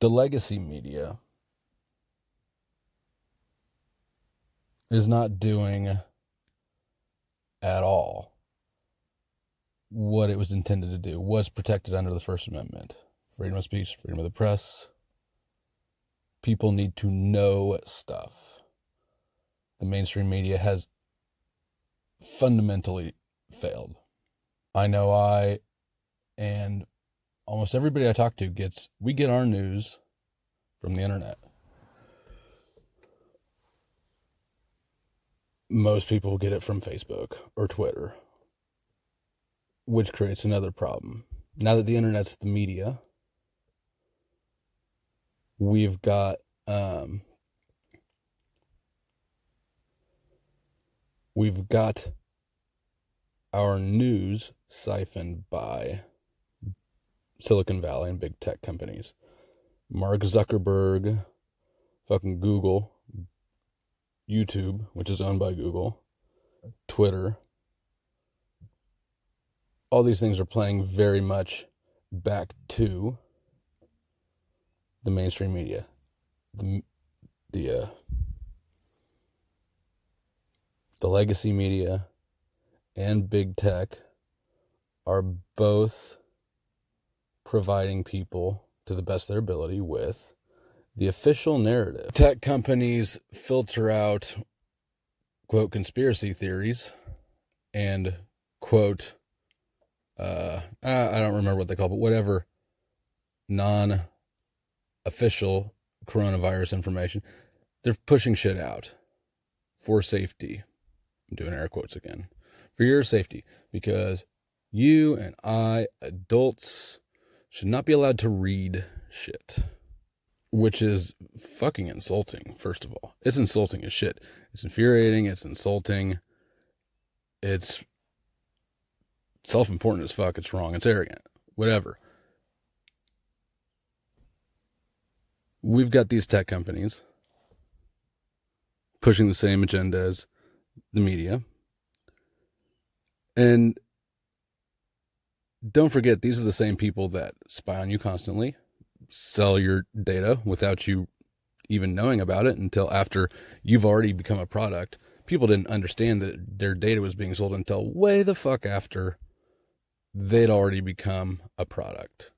The legacy media is not doing at all what it was intended to do, what's protected under the First Amendment. Freedom of speech, freedom of the press. People need to know stuff. The mainstream media has fundamentally failed. I know I and almost everybody I talk to we get our news from the internet. Most people get it from Facebook or Twitter, which creates another problem. Now that the internet's the media, we've got our news siphoned by Silicon Valley and big tech companies. Mark Zuckerberg, fucking Google, YouTube, which is owned by Google, Twitter. All these things are playing very much back to the mainstream media. The legacy media and big tech are both providing people, to the best of their ability, with the official narrative. Tech companies filter out, quote, conspiracy theories and, quote, I don't remember what they call it, but whatever non-official coronavirus information. They're pushing shit out for safety. I'm doing air quotes again. For your safety, because you and I, adults, should not be allowed to read shit, which is fucking insulting, first of all. It's insulting as shit. It's infuriating. It's insulting. It's self-important as fuck. It's wrong. It's arrogant. Whatever. We've got these tech companies pushing the same agenda as the media. And don't forget, these are the same people that spy on you constantly, sell your data without you even knowing about it until after you've already become a product. People didn't understand that their data was being sold until way the fuck after they'd already become a product.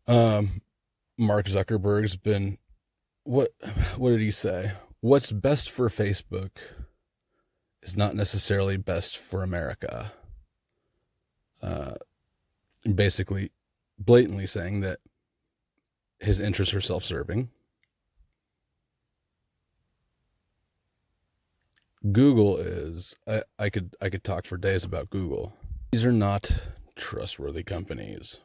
Mark Zuckerberg's been, what did he say? What's best for Facebook is not necessarily best for America. Basically, blatantly saying that his interests are self-serving. Google is, I could talk for days about Google. These are not trustworthy companies.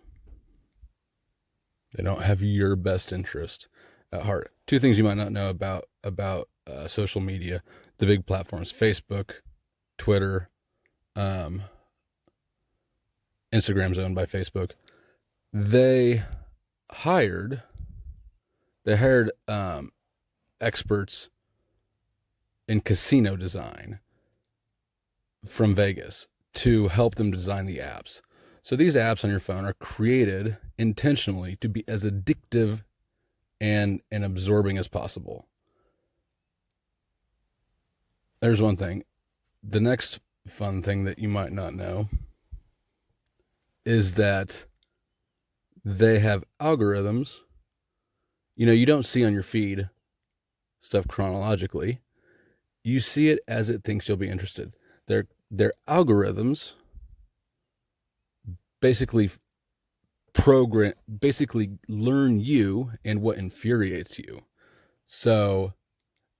They don't have your best interest at heart. Two things you might not know about social media, the big platforms, Facebook, Twitter, Instagram's owned by Facebook. They hired experts in casino design from Vegas to help them design the apps. So these apps on your phone are created intentionally to be as addictive and absorbing as possible. There's one thing. The next fun thing that you might not know is that they have algorithms. You know, you don't see on your feed stuff chronologically. You see it as it thinks you'll be interested. Their algorithms basically learn you and what infuriates you. So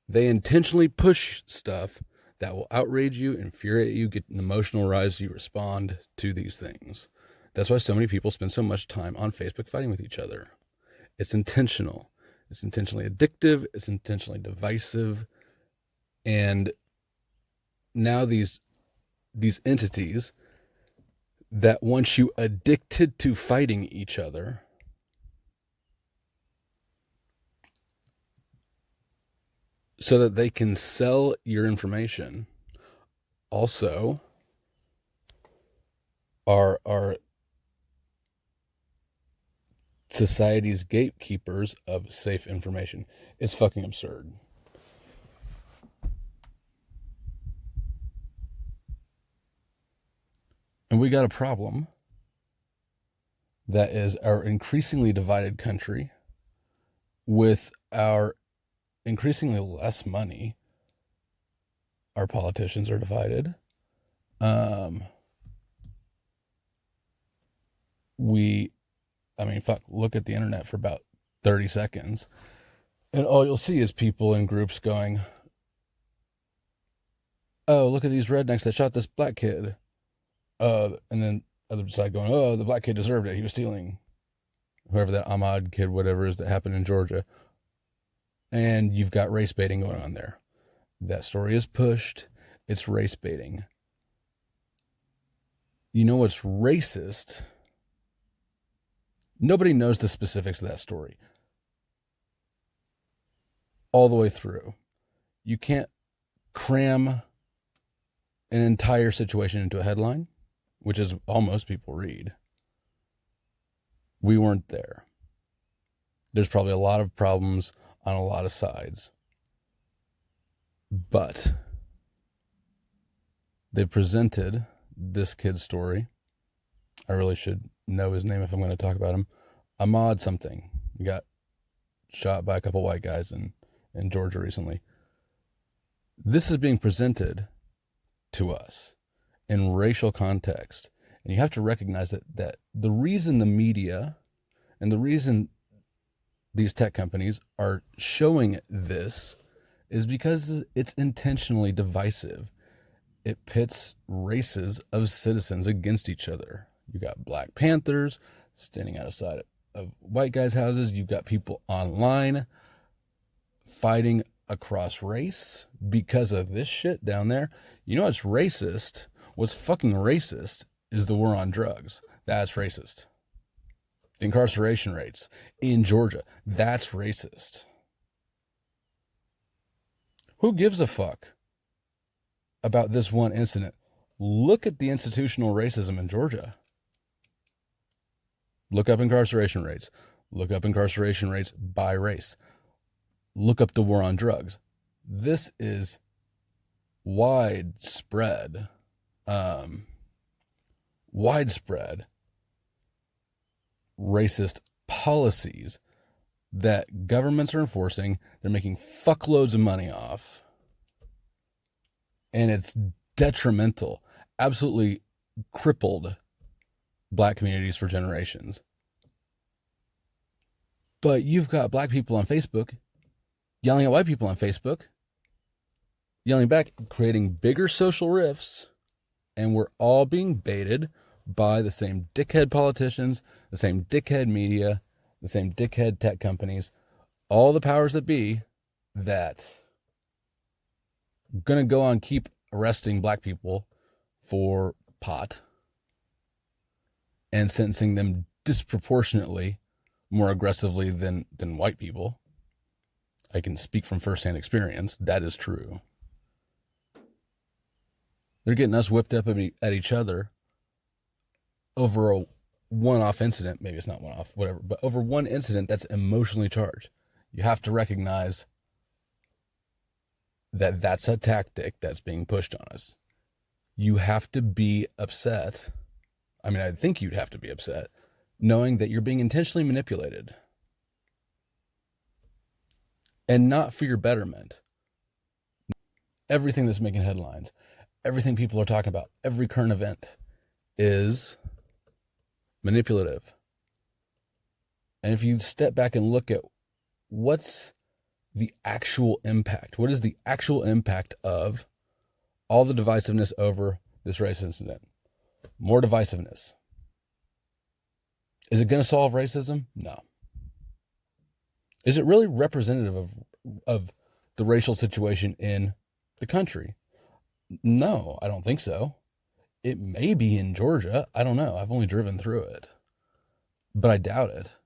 they intentionally push stuff that will outrage you, infuriate you, get an emotional rise. You respond to these things. That's why so many people spend so much time on Facebook fighting with each other. It's intentional. It's intentionally addictive. It's intentionally divisive. And now these entities that want you addicted to fighting each other so that they can sell your information also are society's gatekeepers of safe information. It's fucking absurd. And we got a problem that is our increasingly divided country with our increasingly less money. Our politicians are divided. Look at the internet for about 30 seconds, and all you'll see is people in groups going, oh, look at these rednecks that shot this black kid. And then other side going, oh, the black kid deserved it. He was stealing. Whoever that Ahmad kid, whatever is that happened in Georgia. And you've got race baiting going on there. That story is pushed. It's race baiting. You know what's racist? Nobody knows the specifics of that story. All the way through. You can't cram an entire situation into a headline, which is all most people read. We weren't there. There's probably a lot of problems on a lot of sides. But they've presented this kid's story. I really should know his name if I'm going to talk about him. Ahmad something. He got shot by a couple white guys in Georgia recently. This is being presented to us in racial context. And you have to recognize that the reason the media and the reason these tech companies are showing this is because it's intentionally divisive. It pits races of citizens against each other. You got Black Panthers standing outside of white guys' houses. You've got people online fighting across race because of this shit down there. You know what's racist? What's fucking racist is the war on drugs. That's racist. The incarceration rates in Georgia, that's racist. Who gives a fuck about this one incident? Look at the institutional racism in Georgia. Look up incarceration rates. Look up incarceration rates by race. Look up the war on drugs. This is widespread racist policies that governments are enforcing. They're making fuckloads of money off. And it's detrimental, absolutely crippled Black communities for generations. But you've got Black people on Facebook yelling at white people on Facebook, yelling back, creating bigger social rifts, and we're all being baited by the same dickhead politicians, the same dickhead media, the same dickhead tech companies, all the powers that be that gonna go on keep arresting Black people for pot and sentencing them disproportionately more aggressively than white people. I can speak from firsthand experience. That is true. They're getting us whipped up at each other over a one-off incident. Maybe it's not one-off, whatever. But over one incident that's emotionally charged. You have to recognize that that's a tactic that's being pushed on us. You have to be upset. I mean, I think you'd have to be upset knowing that you're being intentionally manipulated. And not for your betterment. Everything that's making headlines, everything people are talking about, every current event is manipulative. And if you step back and look at what's the actual impact, what is the actual impact of all the divisiveness over this race incident? More divisiveness. Is it going to solve racism? No. Is it really representative of the racial situation in the country? No, I don't think so. It may be in Georgia. I don't know. I've only driven through it. But I doubt it.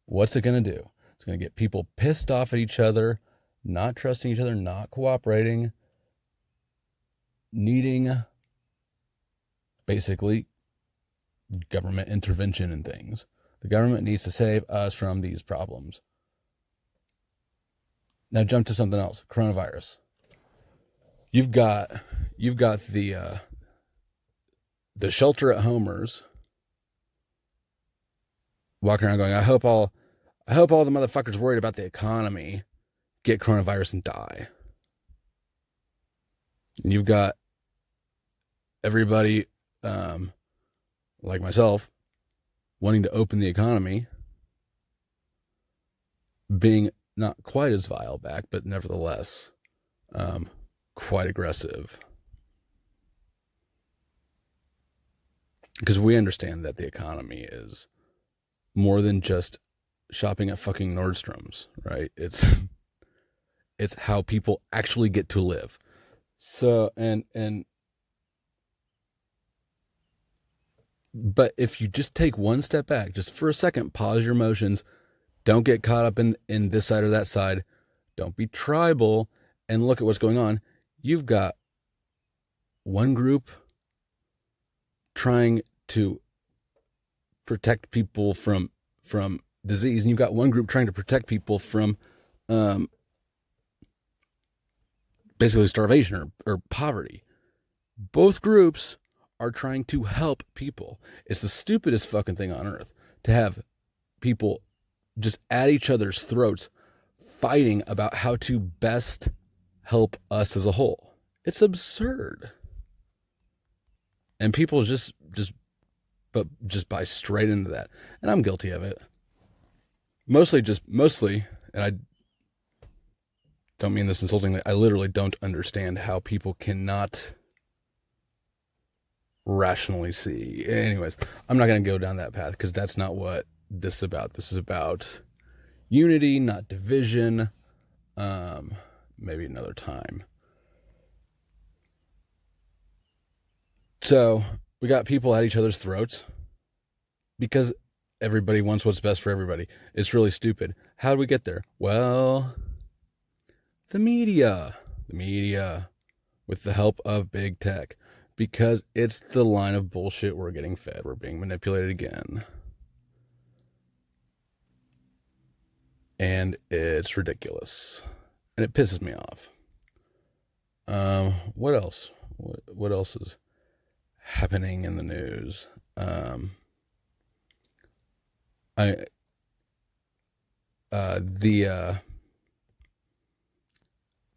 What's it going to do? It's going to get people pissed off at each other, not trusting each other, not cooperating, needing basically government intervention in things. The government needs to save us from these problems. Now jump to something else. Coronavirus. You've got the shelter at homers walking around going, I hope all the motherfuckers worried about the economy get coronavirus and die. And you've got everybody, like myself, wanting to open the economy, being not quite as vile back, but nevertheless, quite aggressive. Because we understand that the economy is more than just shopping at fucking Nordstrom's, right? It's how people actually get to live. So, but if you just take one step back, just for a second, pause your emotions, don't get caught up in this side or that side, don't be tribal, and look at what's going on. You've got one group trying to protect people from disease, and you've got one group trying to protect people from basically starvation or poverty. Both groups are trying to help people. It's the stupidest fucking thing on earth to have people just at each other's throats fighting about how to best help us as a whole. It's absurd. And people just buy straight into that. And I'm guilty of it. Mostly, and I don't mean this insultingly, I literally don't understand how people cannot rationally see. Anyways, I'm not going to go down that path because that's not what this is about. This is about unity, not division. Maybe another time. So we got people at each other's throats because everybody wants what's best for everybody. It's really stupid. How do we get there? Well, the media with the help of big tech, because it's the line of bullshit we're getting fed. We're being manipulated again. And it's ridiculous. And it pisses me off. What else? What else is happening in the news?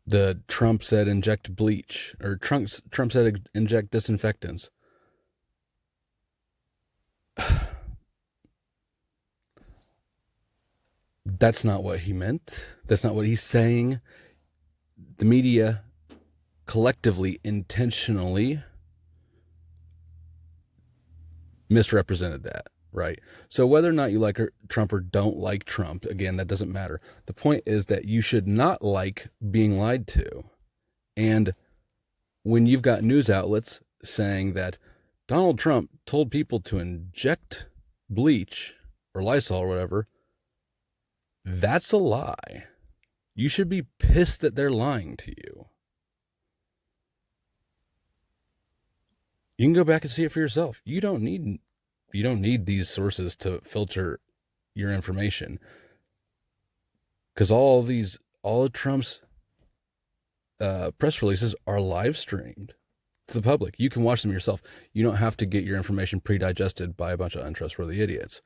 The Trump said inject bleach, or Trump said inject disinfectants. That's not what he meant. That's not what he's saying. The media collectively, intentionally misrepresented that, right? So whether or not you like Trump or don't like Trump, again, that doesn't matter. The point is that you should not like being lied to. And when you've got news outlets saying that Donald Trump told people to inject bleach or Lysol or whatever, that's a lie. You should be pissed that they're lying to you. You can go back and see it for yourself. You don't need these sources to filter your information, because all of Trump's press releases are live streamed to the public. You can watch them yourself. You don't have to get your information pre-digested by a bunch of untrustworthy idiots,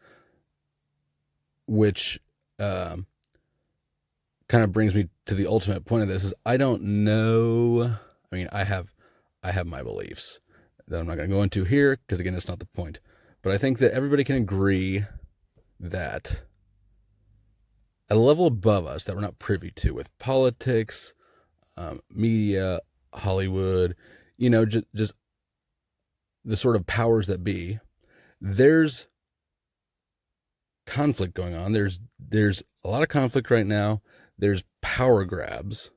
which kind of brings me to the ultimate point of this is I don't know. I mean, I have my beliefs that I'm not going to go into here because, again, it's not the point. But I think that everybody can agree that at a level above us that we're not privy to with politics, media, Hollywood, just the sort of powers that be, there's conflict going on. There's a lot of conflict right now. There's power grabs,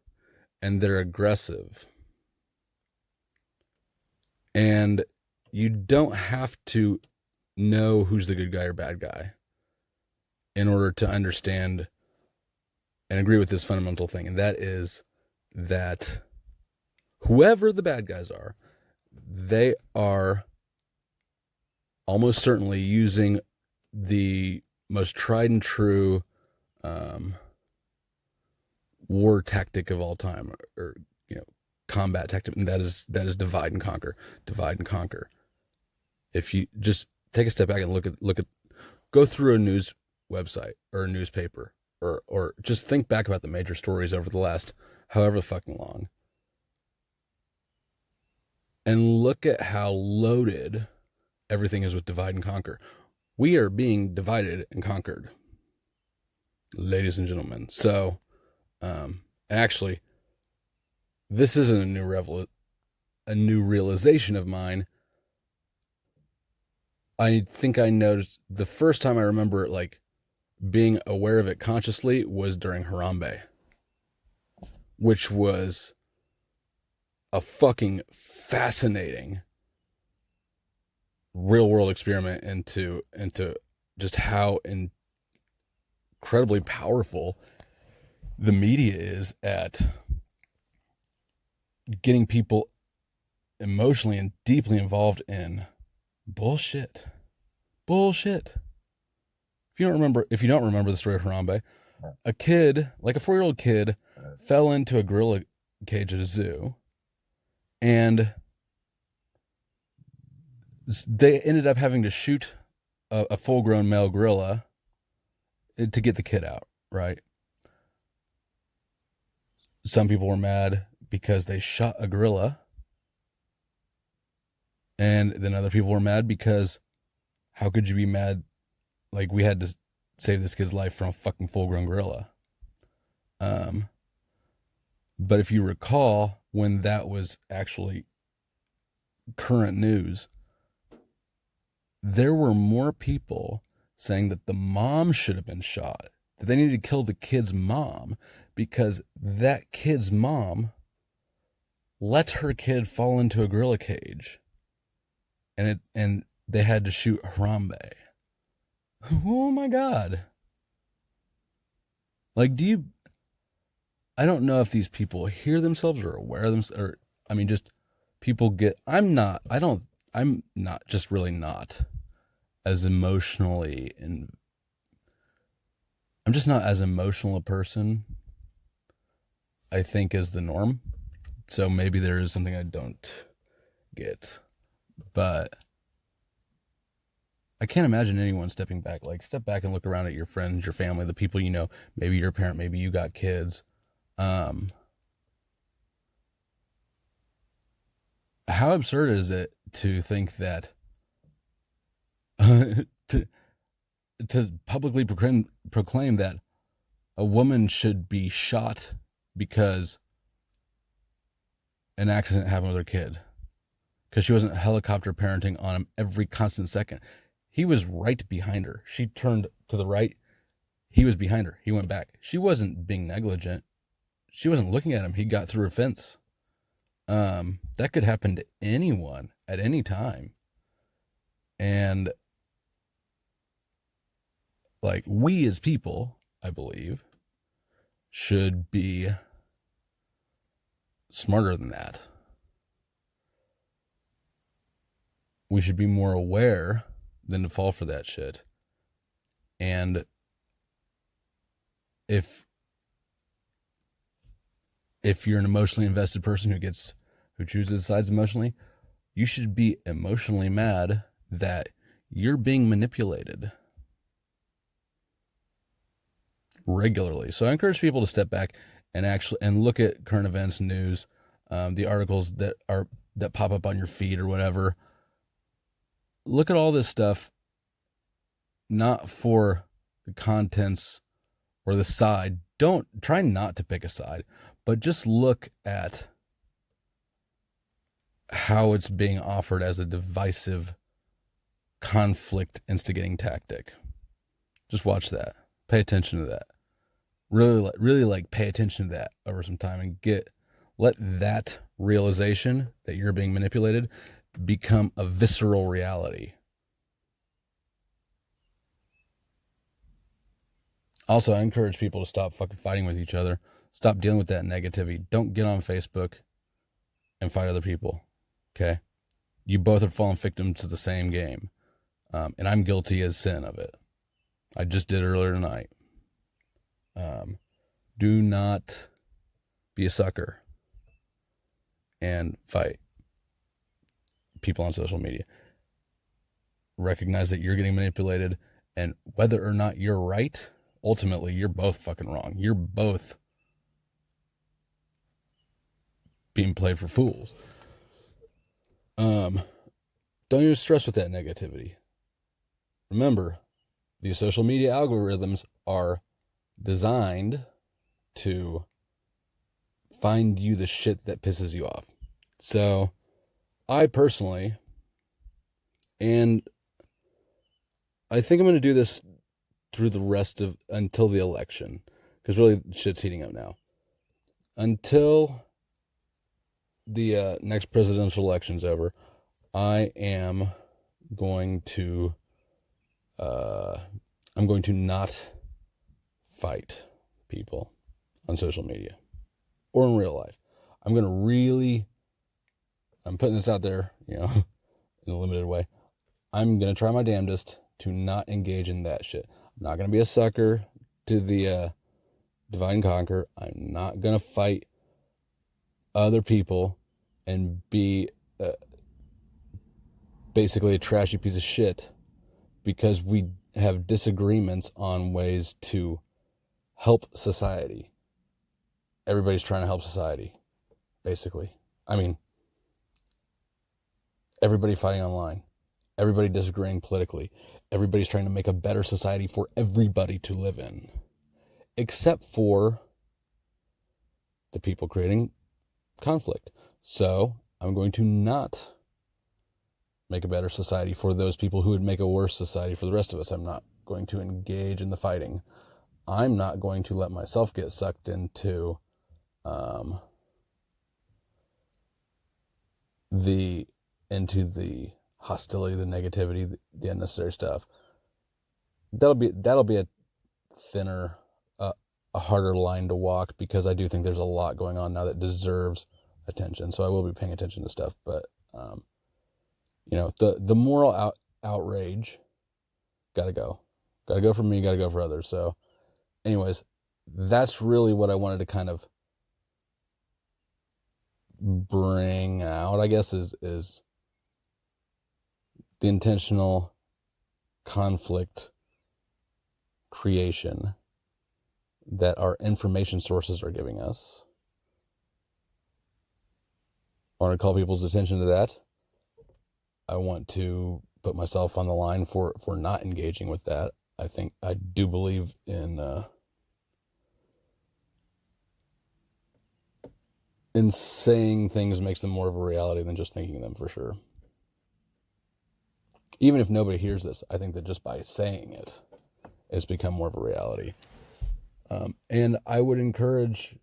and they're aggressive. And you don't have to know who's the good guy or bad guy in order to understand and agree with this fundamental thing. And that is that whoever the bad guys are, they are almost certainly using the most tried and true war tactic of all time, or combat tactic, and that is divide and conquer. Divide and conquer. If you just take a step back and look at go through a news website or a newspaper, or just think back about the major stories over the last however fucking long, and look at how loaded everything is with divide and conquer. We are being divided and conquered, ladies and gentlemen. So, actually, this isn't a new realization of mine. I think I noticed the first time I remember it, like being aware of it consciously, was during Harambe, which was a fucking fascinating real world experiment into just how incredibly powerful the media is at getting people emotionally and deeply involved in bullshit. If you don't remember the story of Harambe, a kid, like a 4-year-old kid, fell into a gorilla cage at a zoo, and they ended up having to shoot a full-grown male gorilla to get the kid out, right? Some people were mad because they shot a gorilla, and then other people were mad because how could you be mad? Like, we had to save this kid's life from a fucking full-grown gorilla. But if you recall, when that was actually current news, there were more people saying that the mom should have been shot, that they needed to kill the kid's mom because that kid's mom let her kid fall into a gorilla cage, and they had to shoot Harambe. Oh my God. Like, I don't know if these people hear themselves or aware of themselves, or, I mean, just people I'm not just really not as emotionally, and I'm just not as emotional a person, I think, as the norm. So maybe there is something I don't get, but I can't imagine anyone stepping back. Like, step back and look around at your friends, your family, the people you know, maybe your parent, maybe you got kids. How absurd is it to think that to publicly proclaim that a woman should be shot because an accident happened with her kid, because she wasn't helicopter parenting on him every constant second. He was right behind her. She turned to the right. He was behind her. He went back. She wasn't being negligent. She wasn't looking at him. He got through a fence. That could happen to anyone at any time. And like, we as people, I believe, should be smarter than that. We should be more aware than to fall for that shit. And if you're an emotionally invested person who chooses sides emotionally, you should be emotionally mad that you're being manipulated regularly. So I encourage people to step back and look at current events, news, the articles that pop up on your feed or whatever. Look at all this stuff, not for the contents or the side. Don't try not to pick a side, but just look at how it's being offered as a divisive, conflict instigating tactic. Just watch that. Pay attention to that. Really pay attention to that over some time, and let that realization that you're being manipulated become a visceral reality. Also, I encourage people to stop fucking fighting with each other. Stop dealing with that negativity. Don't get on Facebook and fight other people. Okay? You both are falling victim to the same game. And I'm guilty as sin of it. I just did earlier tonight. Do not be a sucker and fight people on social media. Recognize that you're getting manipulated, and whether or not you're right, ultimately, you're both fucking wrong. You're both being played for fools. Don't even stress with that negativity. Remember, these social media algorithms are designed to find you the shit that pisses you off. So, I personally, and I think I'm going to do this through the rest of, until the election, because really shit's heating up now. Until the next presidential election's over, I am going to, not fight people on social media or in real life. I'm putting this out there, in a limited way. I'm going to try my damnedest to not engage in that shit. I'm not going to be a sucker to the divide and conquer. I'm not going to fight other people and be basically a trashy piece of shit because we have disagreements on ways to help society. Everybody's trying to help society, basically. I mean, everybody fighting online, everybody disagreeing politically, everybody's trying to make a better society for everybody to live in, except for the people creating conflict. So I'm going to not make a better society for those people who would make a worse society for the rest of us. I'm not going to engage in the fighting. I'm not going to let myself get sucked into the hostility, the negativity, the unnecessary stuff. That'll be a thinner, a harder line to walk, because I do think there's a lot going on now that deserves attention. So I will be paying attention to stuff, but the moral outrage gotta go for me, gotta go for others. So anyways, that's really what I wanted to kind of bring out, I guess, is the intentional conflict creation that our information sources are giving us. I want to call people's attention to that. I want to put myself on the line for not engaging with that. I do believe in saying things makes them more of a reality than just thinking them, for sure. Even if nobody hears this, I think that just by saying it, it's become more of a reality. And I would encourage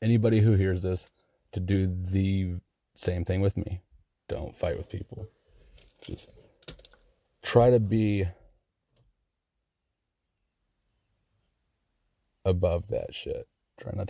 anybody who hears this to do the same thing with me. Don't fight with people. Just try to be above that shit. Try not to